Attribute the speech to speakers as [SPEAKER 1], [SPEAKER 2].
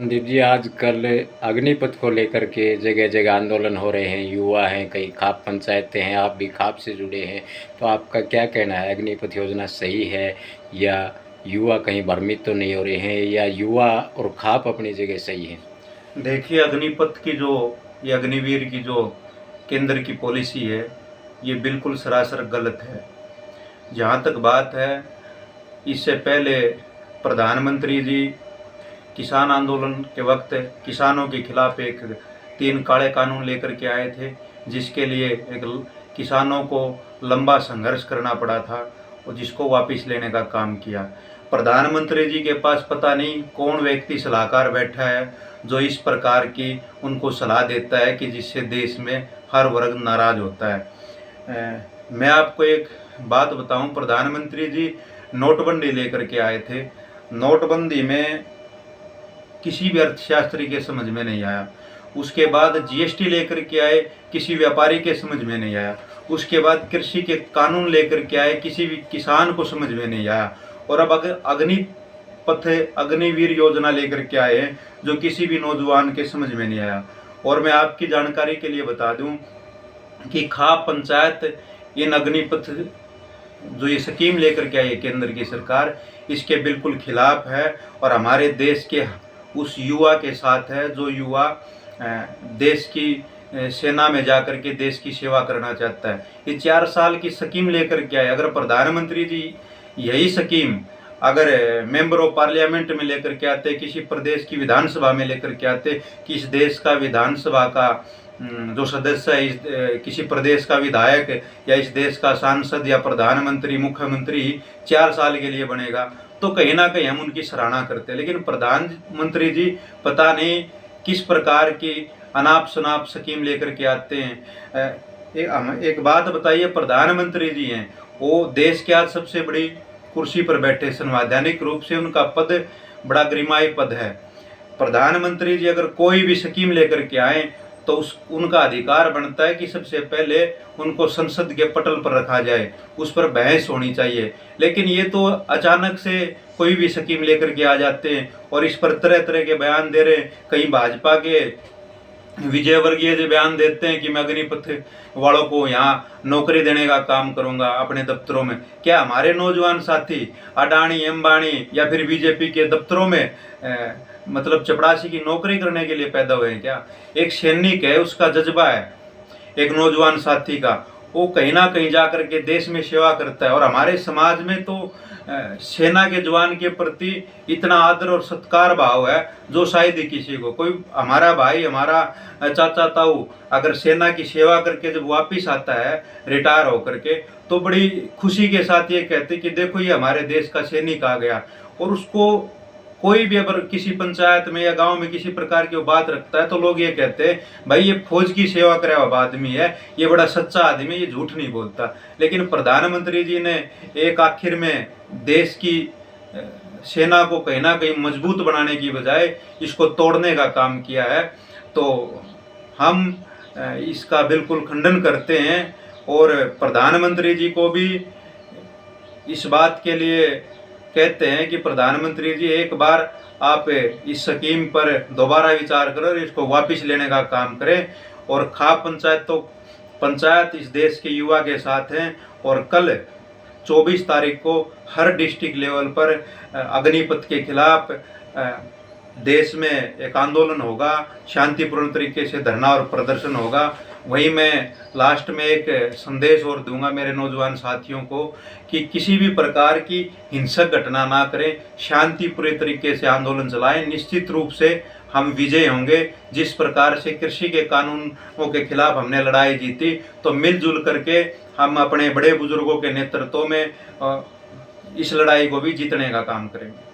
[SPEAKER 1] संदीप जी, आजकल अग्निपथ को लेकर के जगह जगह आंदोलन हो रहे हैं, युवा हैं, कई खाप पंचायतें हैं, आप भी खाप से जुड़े हैं, तो आपका क्या कहना है? अग्निपथ योजना सही है या युवा कहीं भ्रमित तो नहीं हो रहे हैं, या युवा और खाप अपनी जगह सही है?
[SPEAKER 2] देखिए, अग्निपथ की जो ये अग्निवीर की जो केंद्र की पॉलिसी है, ये बिल्कुल सरासर गलत है। जहाँ तक बात है, इससे पहले प्रधानमंत्री जी किसान आंदोलन के वक्त किसानों के खिलाफ एक 3 काले कानून लेकर के आए थे, जिसके लिए एक किसानों को लंबा संघर्ष करना पड़ा था और जिसको वापस लेने का काम किया। प्रधानमंत्री जी के पास पता नहीं कौन व्यक्ति सलाहकार बैठा है जो इस प्रकार की उनको सलाह देता है कि जिससे देश में हर वर्ग नाराज होता है। मैं आपको एक बात बताऊं, प्रधानमंत्री जी नोटबंदी लेकर के आए थे। नोटबंदी में किसी भी अर्थशास्त्री के समझ में नहीं आया। उसके बाद जीएसटी लेकर के आए, किसी व्यापारी के समझ में नहीं आया। उसके बाद कृषि के कानून लेकर के आए, किसी भी किसान को समझ में नहीं आया। और अब अग्निपथ अग्निवीर योजना लेकर के आए हैं जो किसी भी नौजवान के समझ में नहीं आया। और मैं आपकी जानकारी के लिए बता दूं कि खाप पंचायत इन अग्निपथ जो ये स्कीम लेकर के आई है केंद्र की सरकार, इसके बिल्कुल खिलाफ है और हमारे देश के उस युवा के साथ है जो युवा देश की सेना में जाकर के देश की सेवा करना चाहता है। ये 4 साल की स्कीम लेकर के आए। अगर प्रधानमंत्री जी यही स्कीम अगर मेंबर ऑफ पार्लियामेंट में लेकर के आते, किसी प्रदेश की विधानसभा में लेकर के आते, कि इस देश का विधानसभा का जो सदस्य है, किसी प्रदेश का विधायक या इस देश का सांसद या प्रधानमंत्री मुख्यमंत्री 4 साल के लिए बनेगा, तो कहीं ना कहीं हम उनकी सराहना करते हैं। लेकिन प्रधानमंत्री जी पता नहीं किस प्रकार की अनाप शनाप स्कीम लेकर के आते हैं। एक बात बताइए, प्रधानमंत्री जी हैं, वो देश के आज सबसे बड़ी कुर्सी पर बैठे, संवैधानिक रूप से उनका पद बड़ा गरिमाई पद है। प्रधानमंत्री जी अगर कोई भी स्कीम लेकर के आए तो उनका अधिकार बनता है कि सबसे पहले उनको संसद के पटल पर रखा जाए, उस पर बहस होनी चाहिए। लेकिन ये तो अचानक से कोई भी स्कीम लेकर के आ जाते हैं और इस पर तरह तरह के बयान दे रहे हैं। कहीं भाजपा के विजय वर्गीय जी बयान देते हैं कि मैं अग्निपथ वालों को यहाँ नौकरी देने का काम करूंगा अपने दफ्तरों में। क्या हमारे नौजवान साथी अडानी अंबानी या फिर बीजेपी के दफ्तरों में मतलब चपरासी की नौकरी करने के लिए पैदा हुए हैं क्या? एक सैनिक है, उसका जज्बा है एक नौजवान साथी का, वो कहीं ना कहीं जाकर के देश में सेवा करता है। और हमारे समाज में तो सेना के जवान के प्रति इतना आदर और सत्कार भाव है जो शायद ही किसी को, कोई हमारा भाई हमारा चाचा ताऊ अगर सेना की सेवा करके जब वापिस आता है रिटायर होकर के, तो बड़ी खुशी के साथ ये कहते कि देखो ये हमारे देश का सैनिक आ गया। और उसको कोई भी अगर किसी पंचायत में या गांव में किसी प्रकार की बात रखता है तो लोग ये कहते हैं भाई ये फौज की सेवा करे हुआ आदमी है, ये बड़ा सच्चा आदमी है, ये झूठ नहीं बोलता। लेकिन प्रधानमंत्री जी ने एक आखिर में देश की सेना को कहीं ना कहीं मजबूत बनाने की बजाय इसको तोड़ने का काम किया है। तो हम इसका बिल्कुल खंडन करते हैं और प्रधानमंत्री जी को भी इस बात के लिए कहते हैं कि प्रधानमंत्री जी एक बार आप इस स्कीम पर दोबारा विचार करें, इसको वापस लेने का काम करें। और खाप पंचायत इस देश के युवा के साथ हैं और कल 24 तारीख को हर डिस्ट्रिक्ट लेवल पर अग्निपथ के खिलाफ देश में एक आंदोलन होगा, शांतिपूर्ण तरीके से धरना और प्रदर्शन होगा। वहीं मैं लास्ट में एक संदेश और दूंगा मेरे नौजवान साथियों को कि किसी भी प्रकार की हिंसक घटना ना करें, शांतिपूर्ण तरीके से आंदोलन चलाएं। निश्चित रूप से हम विजय होंगे। जिस प्रकार से कृषि के कानूनों के खिलाफ हमने लड़ाई जीती, तो मिलजुल करके हम अपने बड़े बुजुर्गों के नेतृत्व में इस लड़ाई को भी जीतने का काम करेंगे।